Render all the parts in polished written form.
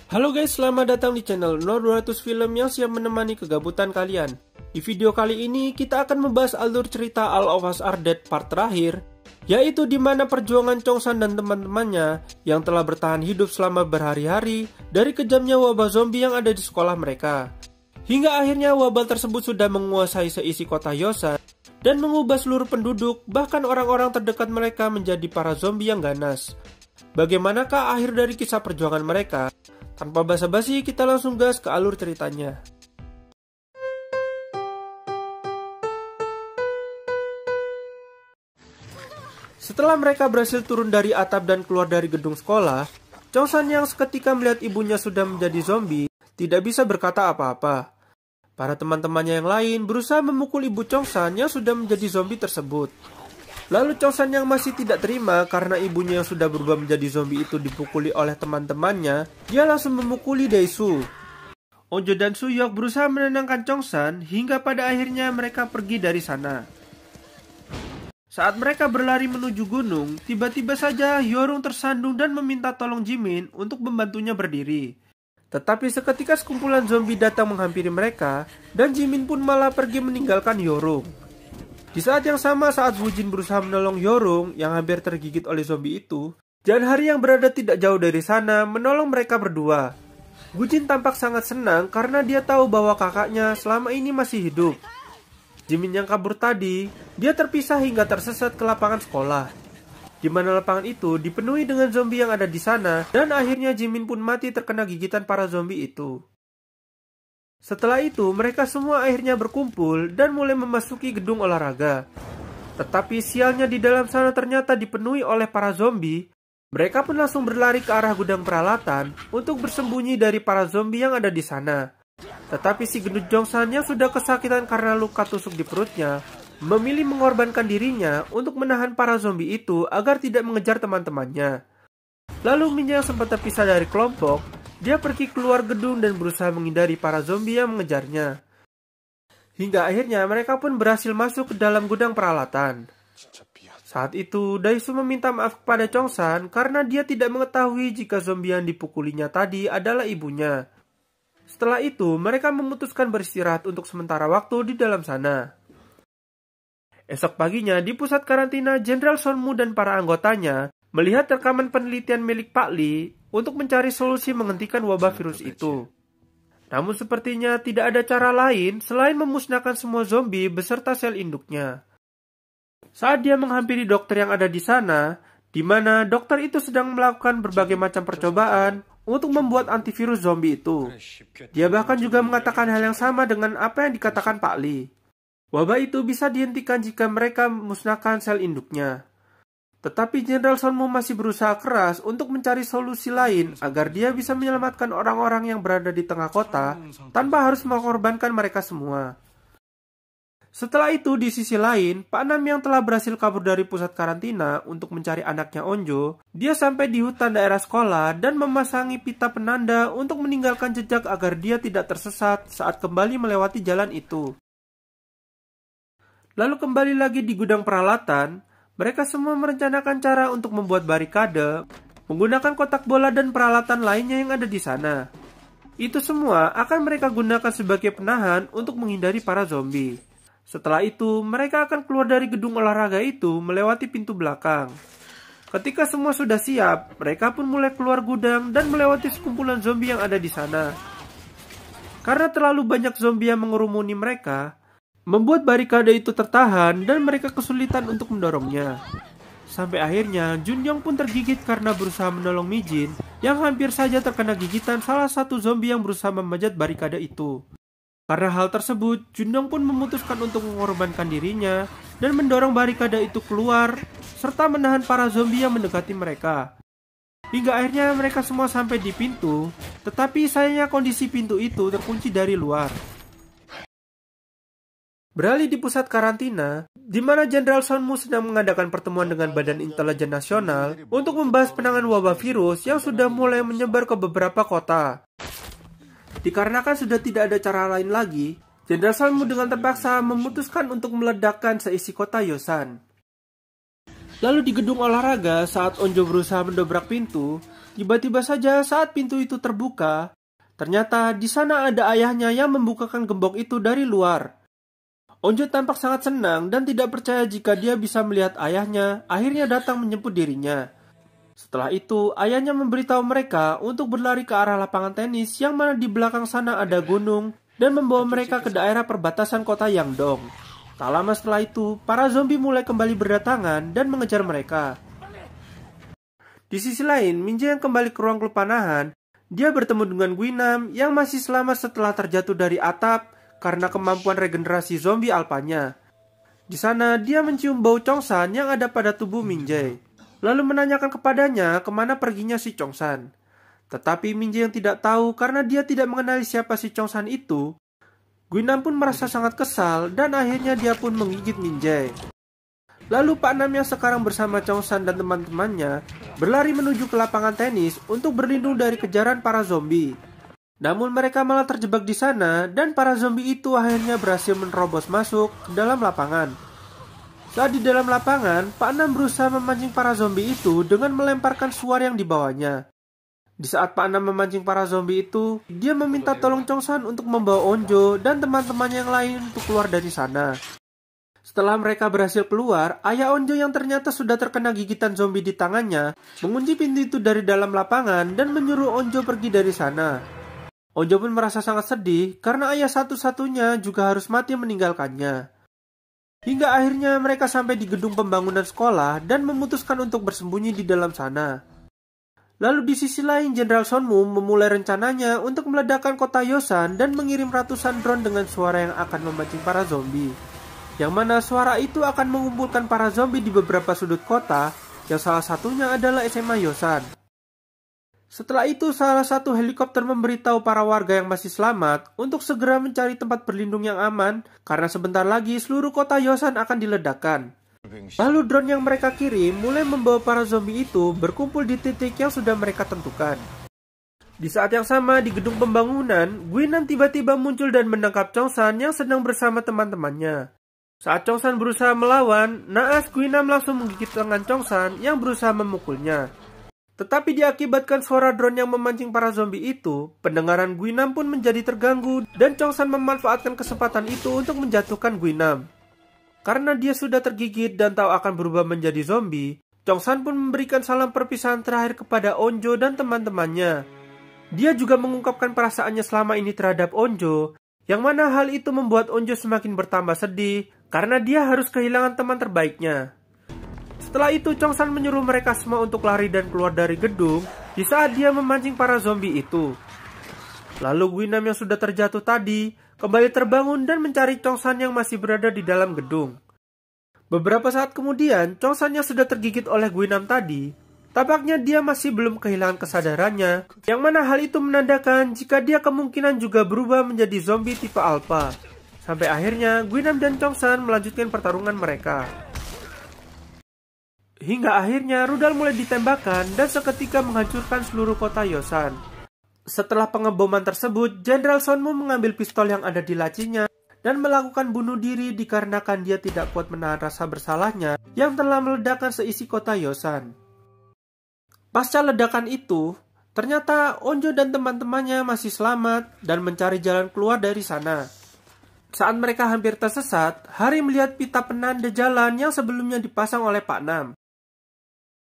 Halo guys, selamat datang di channel 0200 Film yang siap menemani kegabutan kalian. Di video kali ini kita akan membahas alur cerita All of Us Are Dead part terakhir, yaitu di mana perjuangan Chong-san dan teman-temannya yang telah bertahan hidup selama berhari-hari dari kejamnya wabah zombie yang ada di sekolah mereka. Hingga akhirnya wabah tersebut sudah menguasai seisi kota Yosan dan mengubah seluruh penduduk, bahkan orang-orang terdekat mereka menjadi para zombie yang ganas. Bagaimanakah akhir dari kisah perjuangan mereka? Tanpa basa-basi, kita langsung gas ke alur ceritanya. Setelah mereka berhasil turun dari atap dan keluar dari gedung sekolah, Chong-san yang seketika melihat ibunya sudah menjadi zombie, tidak bisa berkata apa-apa. Para teman-temannya yang lain berusaha memukul ibu Chong-san yang sudah menjadi zombie tersebut. Lalu Chong-san yang masih tidak terima karena ibunya yang sudah berubah menjadi zombie itu dipukuli oleh teman-temannya, dia langsung memukuli Dae-soo. Onjo dan Soo-hyuk berusaha menenangkan Chong-san hingga pada akhirnya mereka pergi dari sana. Saat mereka berlari menuju gunung, tiba-tiba saja Hyorung tersandung dan meminta tolong Jimin untuk membantunya berdiri. Tetapi seketika sekumpulan zombie datang menghampiri mereka, dan Jimin pun malah pergi meninggalkan Hyorung. Di saat yang sama saat Woo-jin berusaha menolong Hyorung yang hampir tergigit oleh zombie itu, Jan Hari yang berada tidak jauh dari sana menolong mereka berdua. Woo-jin tampak sangat senang karena dia tahu bahwa kakaknya selama ini masih hidup. Jimin yang kabur tadi, dia terpisah hingga tersesat ke lapangan sekolah, di mana lapangan itu dipenuhi dengan zombie yang ada di sana, dan akhirnya Jimin pun mati terkena gigitan para zombie itu. Setelah itu, mereka semua akhirnya berkumpul dan mulai memasuki gedung olahraga. Tetapi sialnya di dalam sana ternyata dipenuhi oleh para zombie. Mereka pun langsung berlari ke arah gudang peralatan untuk bersembunyi dari para zombie yang ada di sana. Tetapi si gendut Chong-san yang sudah kesakitan karena luka tusuk di perutnya, memilih mengorbankan dirinya untuk menahan para zombie itu agar tidak mengejar teman-temannya. Lalu Min yang sempat terpisah dari kelompok, dia pergi keluar gedung dan berusaha menghindari para zombie yang mengejarnya. Hingga akhirnya mereka pun berhasil masuk ke dalam gudang peralatan. Saat itu, Dae-soo meminta maaf kepada Chong-san karena dia tidak mengetahui jika zombie yang dipukulinya tadi adalah ibunya. Setelah itu, mereka memutuskan beristirahat untuk sementara waktu di dalam sana. Esok paginya, di pusat karantina, Jenderal Sonmu dan para anggotanya melihat rekaman penelitian milik Pak Lee untuk mencari solusi menghentikan wabah virus itu. Namun sepertinya tidak ada cara lain selain memusnahkan semua zombie beserta sel induknya. Saat dia menghampiri dokter yang ada di sana, di mana dokter itu sedang melakukan berbagai macam percobaan untuk membuat antivirus zombie itu. Dia bahkan juga mengatakan hal yang sama dengan apa yang dikatakan Pak Lee. Wabah itu bisa dihentikan jika mereka memusnahkan sel induknya. Tetapi Jenderal Sonmu masih berusaha keras untuk mencari solusi lain agar dia bisa menyelamatkan orang-orang yang berada di tengah kota tanpa harus mengorbankan mereka semua. Setelah itu, di sisi lain, Pak Nam yang telah berhasil kabur dari pusat karantina untuk mencari anaknya Onjo, dia sampai di hutan daerah sekolah dan memasangi pita penanda untuk meninggalkan jejak agar dia tidak tersesat saat kembali melewati jalan itu. Lalu kembali lagi di gudang peralatan, mereka semua merencanakan cara untuk membuat barikade, menggunakan kotak bola dan peralatan lainnya yang ada di sana. Itu semua akan mereka gunakan sebagai penahan untuk menghindari para zombie. Setelah itu, mereka akan keluar dari gedung olahraga itu melewati pintu belakang. Ketika semua sudah siap, mereka pun mulai keluar gudang dan melewati sekumpulan zombie yang ada di sana. Karena terlalu banyak zombie yang mengerumuni mereka, membuat barikade itu tertahan dan mereka kesulitan untuk mendorongnya. Sampai akhirnya Junyoung pun tergigit karena berusaha menolong Mi-jin yang hampir saja terkena gigitan salah satu zombie yang berusaha memanjat barikade itu. Karena hal tersebut, Junyoung pun memutuskan untuk mengorbankan dirinya dan mendorong barikade itu keluar serta menahan para zombie yang mendekati mereka. Hingga akhirnya mereka semua sampai di pintu, tetapi sayangnya kondisi pintu itu terkunci dari luar. Beralih di pusat karantina, di mana Jenderal Sonmu sedang mengadakan pertemuan dengan Badan Intelijen Nasional untuk membahas penanganan wabah virus yang sudah mulai menyebar ke beberapa kota. Dikarenakan sudah tidak ada cara lain lagi, Jenderal Sonmu dengan terpaksa memutuskan untuk meledakkan seisi kota Yosan. Lalu di gedung olahraga, saat Onjo berusaha mendobrak pintu, Tiba-tiba saja saat pintu itu terbuka, ternyata di sana ada ayahnya yang membukakan gembok itu dari luar. Onjo tampak sangat senang dan tidak percaya jika dia bisa melihat ayahnya akhirnya datang menjemput dirinya. Setelah itu, ayahnya memberitahu mereka untuk berlari ke arah lapangan tenis yang mana di belakang sana ada gunung dan membawa mereka ke daerah perbatasan kota Yangdong. Tak lama setelah itu, para zombie mulai kembali berdatangan dan mengejar mereka. Di sisi lain, Minje yang kembali ke ruang kepanahan, dia bertemu dengan Guinam yang masih selamat setelah terjatuh dari atap karena kemampuan regenerasi zombie alpanya. Di sana, dia mencium bau Chongsan yang ada pada tubuh Minje, lalu menanyakan kepadanya kemana perginya si Chongsan. Tetapi Minje yang tidak tahu karena dia tidak mengenali siapa si Chongsan itu, Guinam pun merasa sangat kesal dan akhirnya dia pun menggigit Minje. Lalu Pak Nam yang sekarang bersama Chongsan dan teman-temannya berlari menuju ke lapangan tenis untuk berlindung dari kejaran para zombie. Namun mereka malah terjebak di sana dan para zombie itu akhirnya berhasil menerobos masuk ke dalam lapangan. Saat di dalam lapangan, Pak Nam berusaha memancing para zombie itu dengan melemparkan suar yang dibawanya. Di saat Pak Nam memancing para zombie itu, dia meminta tolong Chongsan untuk membawa Onjo dan teman-temannya yang lain untuk keluar dari sana. Setelah mereka berhasil keluar, ayah Onjo yang ternyata sudah terkena gigitan zombie di tangannya mengunci pintu itu dari dalam lapangan dan menyuruh Onjo pergi dari sana. Onjo pun merasa sangat sedih karena ayah satu-satunya juga harus mati meninggalkannya. Hingga akhirnya mereka sampai di gedung pembangunan sekolah dan memutuskan untuk bersembunyi di dalam sana. Lalu di sisi lain, Jenderal Sonmu memulai rencananya untuk meledakkan kota Yosan dan mengirim ratusan drone dengan suara yang akan memancing para zombie. Yang mana suara itu akan mengumpulkan para zombie di beberapa sudut kota, yang salah satunya adalah SMA Yosan. Setelah itu, salah satu helikopter memberitahu para warga yang masih selamat untuk segera mencari tempat berlindung yang aman, karena sebentar lagi seluruh kota Yosan akan diledakkan. Lalu drone yang mereka kirim mulai membawa para zombie itu berkumpul di titik yang sudah mereka tentukan. Di saat yang sama, di gedung pembangunan, Guinan tiba-tiba muncul dan menangkap Chongsan yang sedang bersama teman-temannya. Saat Chongsan berusaha melawan, naas Guinam langsung menggigit tangan Chongsan yang berusaha memukulnya. Tetapi diakibatkan suara drone yang memancing para zombie itu, pendengaran Guinam pun menjadi terganggu dan Chongsan memanfaatkan kesempatan itu untuk menjatuhkan Guinam. Karena dia sudah tergigit dan tahu akan berubah menjadi zombie, Chongsan pun memberikan salam perpisahan terakhir kepada Onjo dan teman-temannya. Dia juga mengungkapkan perasaannya selama ini terhadap Onjo, yang mana hal itu membuat Onjo semakin bertambah sedih karena dia harus kehilangan teman terbaiknya. Setelah itu, Chongsan menyuruh mereka semua untuk lari dan keluar dari gedung di saat dia memancing para zombie itu. Lalu Guinam yang sudah terjatuh tadi kembali terbangun dan mencari Chongsan yang masih berada di dalam gedung. Beberapa saat kemudian, Chongsan yang sudah tergigit oleh Guinam tadi, tampaknya dia masih belum kehilangan kesadarannya, yang mana hal itu menandakan jika dia kemungkinan juga berubah menjadi zombie tipe alpha. Sampai akhirnya, Guinam dan Chongsan melanjutkan pertarungan mereka. Hingga akhirnya, rudal mulai ditembakkan dan seketika menghancurkan seluruh kota Yosan. Setelah pengeboman tersebut, Jenderal Sonmu mengambil pistol yang ada di lacinya dan melakukan bunuh diri dikarenakan dia tidak kuat menahan rasa bersalahnya yang telah meledakkan seisi kota Yosan. Pasca ledakan itu, ternyata Onjo dan teman-temannya masih selamat dan mencari jalan keluar dari sana. Saat mereka hampir tersesat, Hari melihat pita penanda jalan yang sebelumnya dipasang oleh Pak Nam.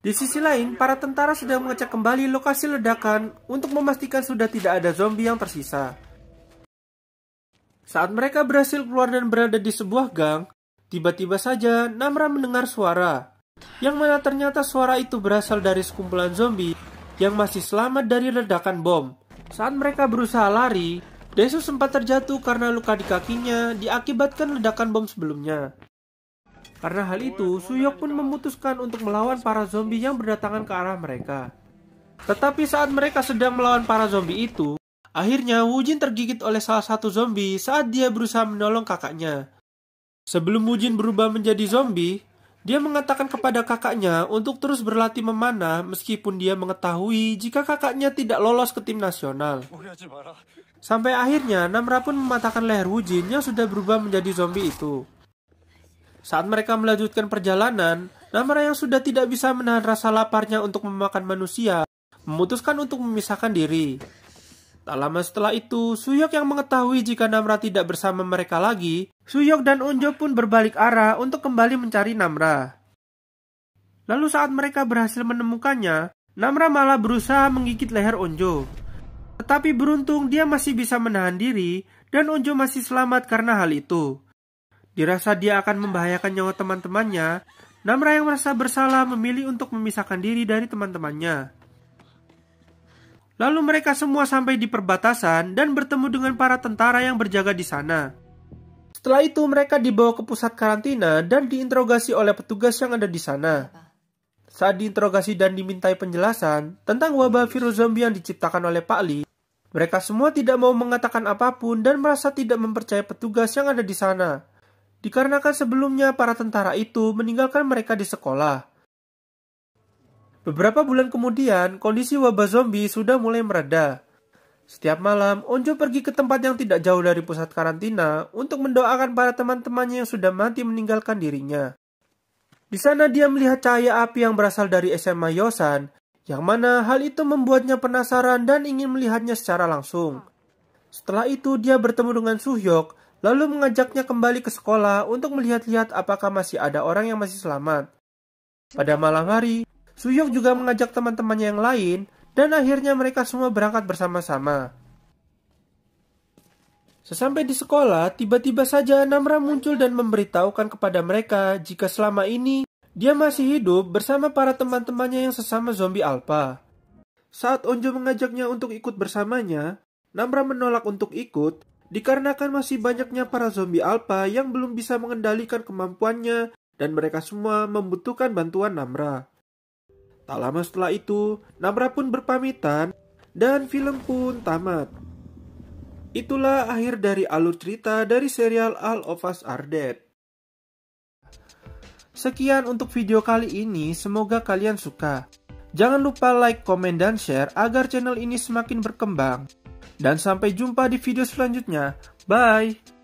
Di sisi lain, para tentara sedang mengecek kembali lokasi ledakan untuk memastikan sudah tidak ada zombie yang tersisa. Saat mereka berhasil keluar dan berada di sebuah gang, tiba-tiba saja Namra mendengar suara, yang mana ternyata suara itu berasal dari sekumpulan zombie yang masih selamat dari ledakan bom. Saat mereka berusaha lari, Desu sempat terjatuh karena luka di kakinya diakibatkan ledakan bom sebelumnya. Karena hal itu, Suyok pun memutuskan untuk melawan para zombie yang berdatangan ke arah mereka. Tetapi saat mereka sedang melawan para zombie itu, akhirnya Wujin tergigit oleh salah satu zombie saat dia berusaha menolong kakaknya. Sebelum Wujin berubah menjadi zombie, dia mengatakan kepada kakaknya untuk terus berlatih memanah meskipun dia mengetahui jika kakaknya tidak lolos ke tim nasional. Sampai akhirnya Namra pun mematahkan leher Wujin yang sudah berubah menjadi zombie itu. Saat mereka melanjutkan perjalanan, Namra yang sudah tidak bisa menahan rasa laparnya untuk memakan manusia, memutuskan untuk memisahkan diri. Tak lama setelah itu, Suyok yang mengetahui jika Namra tidak bersama mereka lagi, Suyok dan Onjo pun berbalik arah untuk kembali mencari Namra. Lalu saat mereka berhasil menemukannya, Namra malah berusaha menggigit leher Onjo. Tetapi beruntung dia masih bisa menahan diri dan Onjo masih selamat karena hal itu. Dirasa dia akan membahayakan nyawa teman-temannya, Namra yang merasa bersalah memilih untuk memisahkan diri dari teman-temannya. Lalu mereka semua sampai di perbatasan dan bertemu dengan para tentara yang berjaga di sana. Setelah itu mereka dibawa ke pusat karantina dan diinterogasi oleh petugas yang ada di sana. Saat diinterogasi dan dimintai penjelasan tentang wabah virus zombie yang diciptakan oleh Pak Lee, mereka semua tidak mau mengatakan apapun dan merasa tidak mempercayai petugas yang ada di sana. Dikarenakan sebelumnya para tentara itu meninggalkan mereka di sekolah. Beberapa bulan kemudian, kondisi wabah zombie sudah mulai mereda. Setiap malam, Onjo pergi ke tempat yang tidak jauh dari pusat karantina untuk mendoakan para teman-temannya yang sudah mati meninggalkan dirinya. Di sana dia melihat cahaya api yang berasal dari SMA Yosan, yang mana hal itu membuatnya penasaran dan ingin melihatnya secara langsung. Setelah itu dia bertemu dengan Suhyok, lalu mengajaknya kembali ke sekolah untuk melihat-lihat apakah masih ada orang yang masih selamat. Pada malam hari, Suyok juga mengajak teman-temannya yang lain, dan akhirnya mereka semua berangkat bersama-sama. Sesampai di sekolah, tiba-tiba saja Namra muncul dan memberitahukan kepada mereka jika selama ini dia masih hidup bersama para teman-temannya yang sesama zombie alpha. Saat Onjo mengajaknya untuk ikut bersamanya, Namra menolak untuk ikut dikarenakan masih banyaknya para zombie alpha yang belum bisa mengendalikan kemampuannya dan mereka semua membutuhkan bantuan Namra. Tak lama setelah itu, Namra pun berpamitan dan film pun tamat. Itulah akhir dari alur cerita dari serial All of Us Are Dead. Sekian untuk video kali ini, semoga kalian suka. Jangan lupa like, komen, dan share agar channel ini semakin berkembang. Dan sampai jumpa di video selanjutnya. Bye!